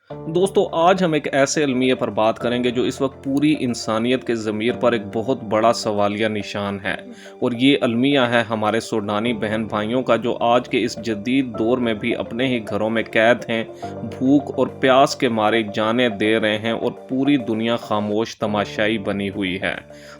दोस्तों आज हम एक ऐसे अलमिया पर बात करेंगे जो इस वक्त पूरी इंसानियत के ज़मीर पर एक बहुत बड़ा सवालिया निशान है। और ये अलमिया है हमारे सूडानी बहन भाइयों का, जो आज के इस जदीद दौर में भी अपने ही घरों में कैद हैं, भूख और प्यास के मारे जानें दे रहे हैं और पूरी दुनिया खामोश तमाशाई बनी हुई है।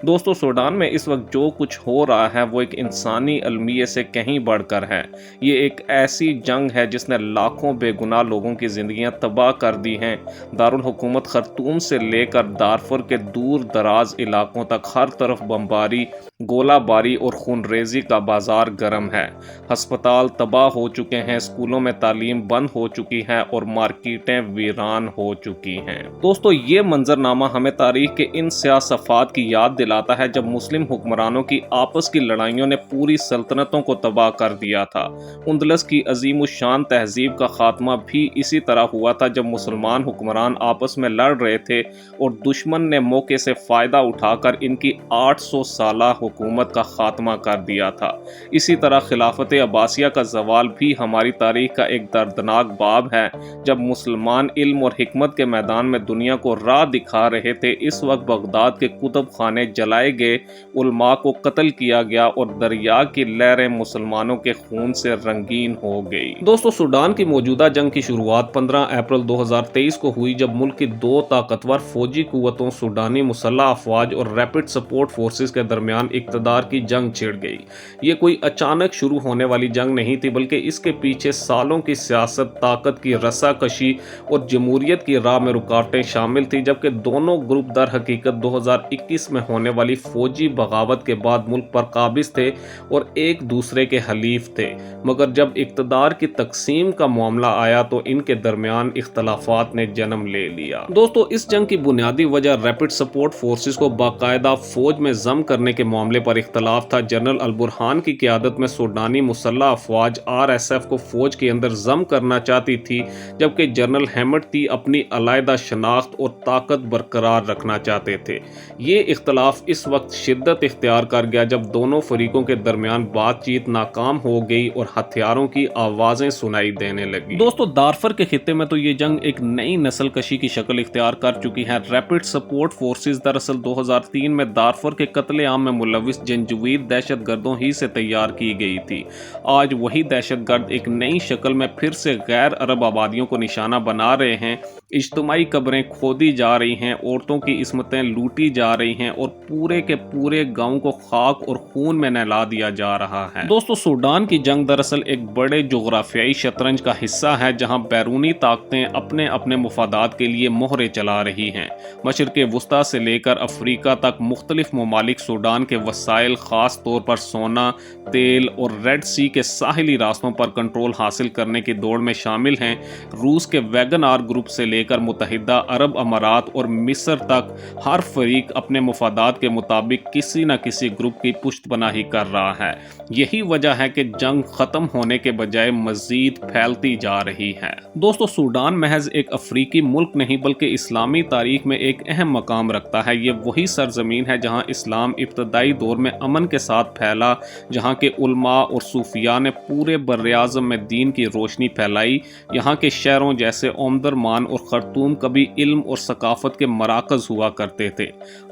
दोस्तों सूडान में इस वक्त जो कुछ हो रहा है वो एक इंसानी अलमिये से कहीं बढ़कर है। ये एक ऐसी जंग है जिसने लाखों बेगुनाह लोगों की ज़िंदगियां तबाह कर दी हैं। दारुल हुकूमत खर्तूम से लेकर दारफुर के दूर दराज इलाकों तक हर तरफ बमबारी, गोलाबारी और खूनरेजी का बाजार गर्म है। हस्पताल तबाह हो चुके हैं, स्कूलों में तालीम बंद हो चुकी है और मार्केटें वीरान हो चुकी हैं। दोस्तों ये मंजरनामा हमें तारीख के इन स्याह सफ़ात की याद दिलाता है जब मुस्लिम हुक्मरानों की आपस की लड़ाइयों ने पूरी सल्तनतों को तबाह कर दिया था। उंदलस की अजीम शान तहजीब का खात्मा भी इसी तरह हुआ था जब मुसलमान हुक्मरान आपस में लड़ रहे थे और दुश्मन ने मौके से फ़ायदा उठाकर इनकी 800 साला हुकूमत का खात्मा कर दिया था। इसी तरह खिलाफत अब्बासिया का जवाल भी हमारी तारीख का एक दर्दनाक बाब है। जब मुसलमान इल्म और हिकमत के मैदान में दुनिया को राह दिखा रहे थे, इस वक्त बगदाद के कुतुब खाने जलाए गए, उलमा को कत्ल किया गया और दरिया की लहरें मुसलमानों के खून से रंगीन हो गई। दोस्तों सूडान की मौजूदा जंग की शुरुआत 15 अप्रैल 2023 को हुई जब मुल्क की दो ताकतवर फौजी कुव्वतों सूडानी मुसल्लह अफवाज और रैपिड सपोर्ट फोर्सेस के दरमियान इक़्तिदार की जंग छिड़ गई। ये कोई अचानक शुरू होने वाली जंग नहीं थी, बल्कि इसके पीछे सालों की सियासत, ताकत की रस्साकशी और जमहूरियत की राह में रुकावटें शामिल थी। जबकि दोनों ग्रुप दर हकीकत 2021 में होने वाली फौजी बगावत के बाद मुल्क पर काबिज थे और एक दूसरे के हलीफ थे, मगर जब इक़्तिदार की तकसीम का मामला आया तो इनके दरमियान इख्तलाफात ने जन्म ले लिया। दोस्तों इस जंग की बुनियादी वजह रैपिड सपोर्ट फोर्सेस को बाकायदा फौज में जम करने के मामले पर इख्तलाफ था। जनरल अल बुरहान की क़यादत में सूडानी मुसल्लह अफवाज RSF को फौज के अंदर जम करना चाहती थी, जबकि जनरल हेमडती अपनी अलहदा शनाख्त और ताकत बरकरार रखना चाहते थे। ये इख्तलाफ इस वक्त शिद्दत इख्तियार कर गया जब दोनों फरीकों के दरमियान बातचीत नाकाम हो गई और हथियारों की आवाज़ें सुनाई देने लगी। दोस्तों दारफर के खित्ते में तो ये जंग एक नई नस्ल कशी की शक्ल इख्तियार कर चुकी है। रैपिड सपोर्ट फोर्सेस दरअसल 2003 में दारफर के कत्ले आम में मुलविस जंजवीद दहशत गर्दों ही से तैयार की गई थी। आज वही दहशत गर्द एक नई शक्ल में फिर से गैर अरब आबादियों को निशाना बना रहे हैं। इज्तिमाई कब्रें खोदी जा रही हैं, औरतों की इस्मतें लूटी जा रही हैं और पूरे के पूरे गांव को खाक और खून में नहला दिया जा रहा है। दोस्तों सूडान की जंग दरअसल एक बड़े जोग्राफियाई शतरंज का हिस्सा है जहां बैरूनी ताकतें अपने अपने मुफादात के लिए मोहरे चला रही हैं। मशरिक़ वुस्ता से लेकर अफ्रीका तक मुख्तलिफ ममालिक सूडान के वसाइल, ख़ास तौर पर सोना, तेल और रेड सी के साहिली रास्तों पर कंट्रोल हासिल करने की दौड़ में शामिल हैं। रूस के वैगन आर ग्रुप से लेकर मुत्तहिदा अरब अमारात और मिस्र तक हर फरीक अपने मुफादात के मुताबिक किसी न किसी ग्रुप की पुश्तपनाही कर रहा है। यही वजह है कि जंग ख़त्म होने के बजाय मज़ीद फैलती जा रही है। दोस्तों सूडान महज एक अफ्रीकी मुल्क नहीं बल्कि इस्लामी तारीख में एक अहम मकाम रखता है। ये वही सरजमीन है जहाँ इस्लाम इब्तदाई दौर में अमन के साथ फैला, जहाँ के उलमा और सूफिया ने पूरे बर्र-ए-आज़म में दीन की रोशनी फैलाई। यहाँ के शहरों जैसे ओमदुर्मान और खर्तूम कभी इल्म और सकाफत के मराकज़ हुआ करते थे।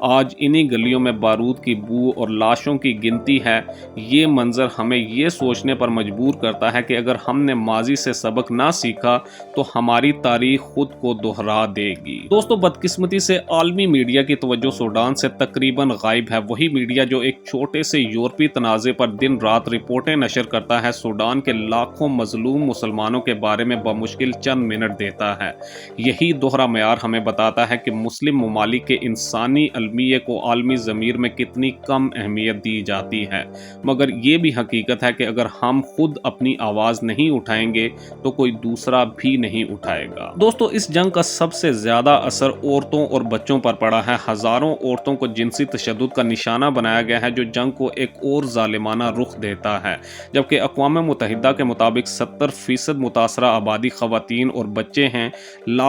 आज इन्हीं गलियों में बारूद की बू और लाशों की गिनती है। ये मंजर हमें ये सोचने पर मजबूर करता है कि अगर हमने माजी से सबक ना सीखा तो हमारी तारीख खुद को दोहरा देगी। दोस्तों बदकिस्मती से आलमी मीडिया की तवज्जो सूडान से तकरीबन गायब है। वही मीडिया जो एक छोटे से यूरोपी तनाज़े पर दिन रात रिपोर्टें नशर करता है, सूडान के लाखों मजलूम मुसलमानों के बारे में बमुश्किल चंद मिनट देता है। यही दोहरा मयार हमें बताता है कि मुस्लिम ममालिक के इंसानी अलमिये को आलमी ज़मीर में कितनी कम अहमियत दी जाती है। मगर ये भी हकीकत है कि अगर हम खुद अपनी आवाज़ नहीं उठाएंगे तो कोई दूसरा भी नहीं उठाएगा। दोस्तों इस जंग का सबसे ज़्यादा असर औरतों और बच्चों पर पड़ा है। हज़ारों औरतों को जिनसी तशद्दुद का निशाना बनाया गया है, जो जंग को एक और जालिमाना रुख देता है। जबकि अक़वाम मुत्तहिदा के मुताबिक 70% मुतासरा आबादी ख़वातीन और बच्चे हैं।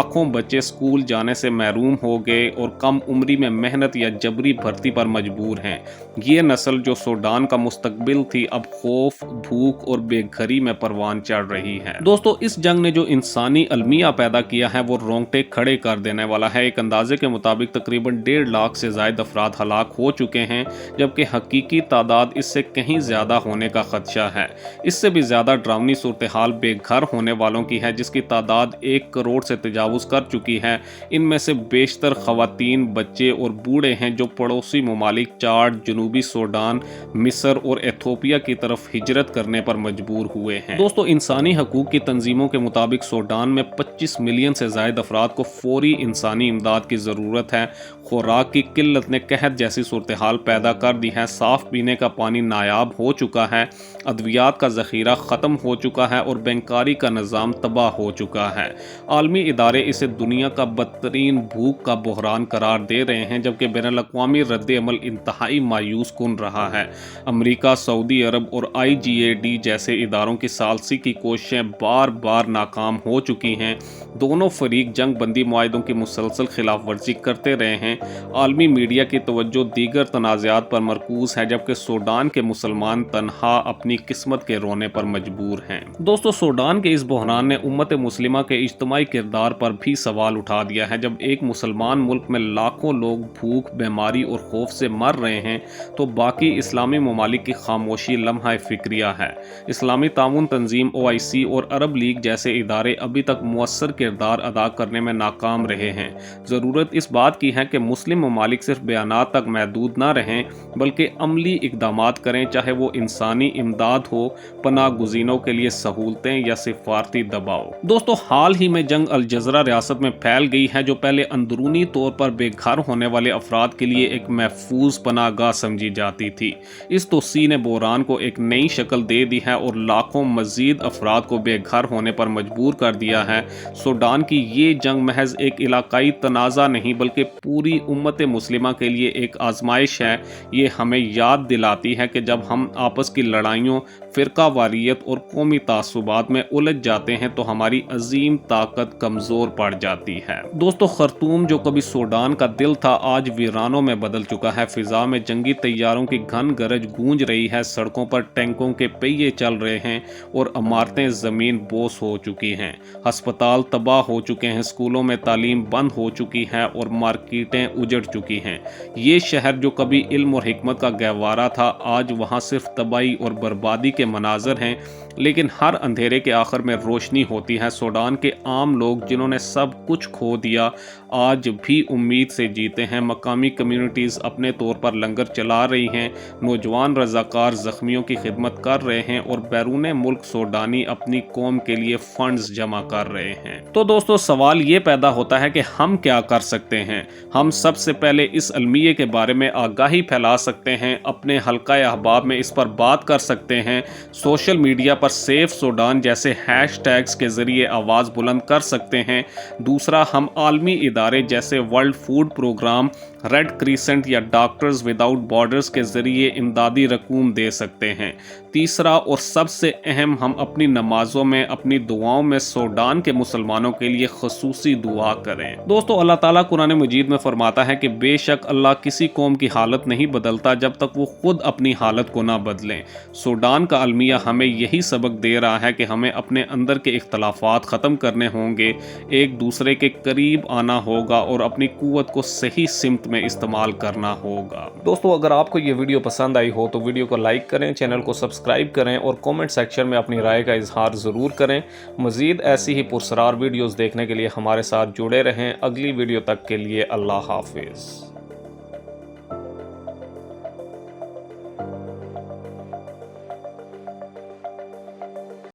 लाखों बच्चे स्कूल जाने से महरूम हो गए और कम उम्री में मेहनत या जबरी भर्ती पर मजबूर हैं। ये नस्ल जो सूडान का मुस्तकबिल थी अब खौफ, भूख और बेघरी में परवान चढ़ रही है। दोस्तों, इस जंग ने जो इंसानी अलमिया पैदा किया है वो रोंगटे खड़े कर देने वाला है। एक अंदाजे के मुताबिक तकरीबन 1.5 लाख से ज़ायद अफराद हलाक हो चुके हैं, जबकि हकीकी तादाद इससे कहीं ज़्यादा होने का खदशा है। इससे भी ज़्यादा डरावनी सूरत हाल बेघर होने वालों की है, जिसकी तादाद 1 करोड़ से तजावुज़ कर चुकी है। इनमें से बेशतर ख़वातीन, बच्चे और बूढ़े हैं जो पड़ोसी ममालिक चाड, जनूबी सूडान, मिस्र और एथोपिया की तरफ हिजरत करने पर मजबूर हुए हैं। दोस्तों, इंसानी हकूक़ की तंजीमों के मुताबिक सूडान में 25 मिलियन से ज़ायद अफराद को फौरी इंसानी इमदाद की ज़रूरत है। खुराक की किल्लत ने कहत जैसी सूरत हाल पैदा कर दी है। साफ़ पीने का पानी नायाब हो चुका है, अद्वियात का ज़ख़ीरा ख़त्म हो चुका है और बैंकारी का निज़ाम तबाह हो चुका है। आलमी इदारे इसे दुनिया का बदतरीन भूख का बहरान करार दे रहे हैं, जबकि बैनुल-अक़वामी रद्द-ए-अमल इंतहाई मायूस कुन रहा है। अमरीका, सऊदी अरब और IGAD जैसे इदारों की सालसी की कोशिशें बार बार नाकाम हो चुकी हैं। दोनों फरीक जंग बंदी मुआहदों की मुसलसल खिलाफ वर्जी करते रहे हैं। आलमी मीडिया की तवज्जो दीगर तनाज़ात पर मरकूज है, जबकि सूडान के मुसलमान तनहा अपनी किस्मत के रोने पर मजबूर हैं। दोस्तों, सूडान के इस बहरान ने उम्मत मुस्लिमा के इज्तिमाई किरदार पर भी सवाल उठा दिया है। जब एक मुसलमान मुल्क में लाखों लोग भूख, बीमारी और खौफ से मर रहे हैं तो बाकी इस्लामी ममालिक की खामोशी लम्हा फिक्रिया है। इस्लामी ताउन तंजीम OIC और अरब लीग जैसे इदारे अभी तक मुअस्सर किरदार अदा करने में नाकाम रहे हैं। ज़रूरत इस बात की है कि मुस्लिम ममालिक सिर्फ बयानात तक महदूद ना रहें, बल्कि अमली इक़दामात करें, चाहे वो इंसानी इमदाद हो, पनाह गुज़ीनों के लिए सहूलतें या सिफारती दबाव। दोस्तों, हाल ही में जंग अल जज़रा रियासत में फैल गई है, जो पहले अंदरूनी तौर पर बेघर होने वाले अफराद के लिए एक महफूज पनाहगाह समझी जाती थी। इस तोसी ने बहरान को एक नई शक्ल दे दी है और लाखों मजीद अफराद को बेघर होने पर मजबूर कर दिया है। सूडान की ये जंग महज एक इलाकाई तनाज़ा नहीं बल्कि पूरी उम्मत मुस्लिमा के लिए एक आजमाइश है। ये हमें याद दिलाती है कि जब हम आपस की लड़ाइयों, फ़िरका वारियत और कौमी तासुबात में उलझ जाते हैं तो हमारी अजीम ताकत कमज़ोर पड़ जाती है। दोस्तों, खर्तूम जो कभी सूडान का दिल था आज वीरानों में बदल चुका है। फ़िज़ा में जंगी तैयारों की घन गरज गूंज रही है, सड़कों पर टैंकों के पहिए चल रहे हैं और इमारतें ज़मीन बोस हो चुकी हैं। हस्पताल तबाह हो चुके हैं, स्कूलों में तालीम बंद हो चुकी है और मार्केटें उजड़ चुकी हैं। ये शहर जो कभी इल्म और हिकमत का गहवारा था, आज वहाँ सिर्फ तबाही और बर्बादी के मनाजर हैं। लेकिन हर अंधेरे के आखिर में रोशनी होती है। सूडान के आम लोग जिन्होंने सब कुछ खो दिया आज भी उम्मीद से जीते हैं। मकामी कम्युनिटीज़ अपने तौर पर लंगर चला रही हैं, नौजवान रज़ाकार ज़ख्मियों की खिदमत कर रहे हैं और बैरून मुल्क सूडानी अपनी कौम के लिए फंड्स जमा कर रहे हैं। तो दोस्तों, सवाल ये पैदा होता है कि हम क्या कर सकते हैं। हम सबसे पहले इस अलमिये के बारे में आगाही फैला सकते हैं, अपने हल्का अहबाब में इस पर बात कर सकते हैं, सोशल मीडिया पर सेफ सूडान जैसे हैशटैग्स के ज़रिए आवाज़ बुलंद कर सकते हैं। दूसरा, हम आलमी इदारे जैसे world food programme, red crescent या डॉक्टर्स विदाउट बॉर्डर्स के ज़रिए इमदादी रकूम दे सकते हैं। तीसरा और सबसे अहम, हम अपनी नमाज़ों में, अपनी दुआओं में सूडान के मुसलमानों के लिए खसूसी दुआ करें। दोस्तों, अल्लाह ताला कुरान मजीद में फरमाता है कि बेशक अल्लाह किसी कौम की हालत नहीं बदलता जब तक वो खुद अपनी हालत को ना बदलें। सूडान का अलमिया हमें यही सबक दे रहा है कि हमें अपने अंदर के इख्तलाफात ख़त्म करने होंगे, एक दूसरे के करीब आना होगा और अपनी कुव्वत को सही सिमत में इस्तेमाल करना होगा। दोस्तों, अगर आपको ये वीडियो पसंद आई हो तो वीडियो को लाइक करें, चैनल को सब्सक्राइब करें और कमेंट सेक्शन में अपनी राय का इजहार ज़रूर करें। मज़ीद ऐसी ही पुरस्कार वीडियोस देखने के लिए हमारे साथ जुड़े रहें। अगली वीडियो तक के लिए अल्लाह हाफिज़।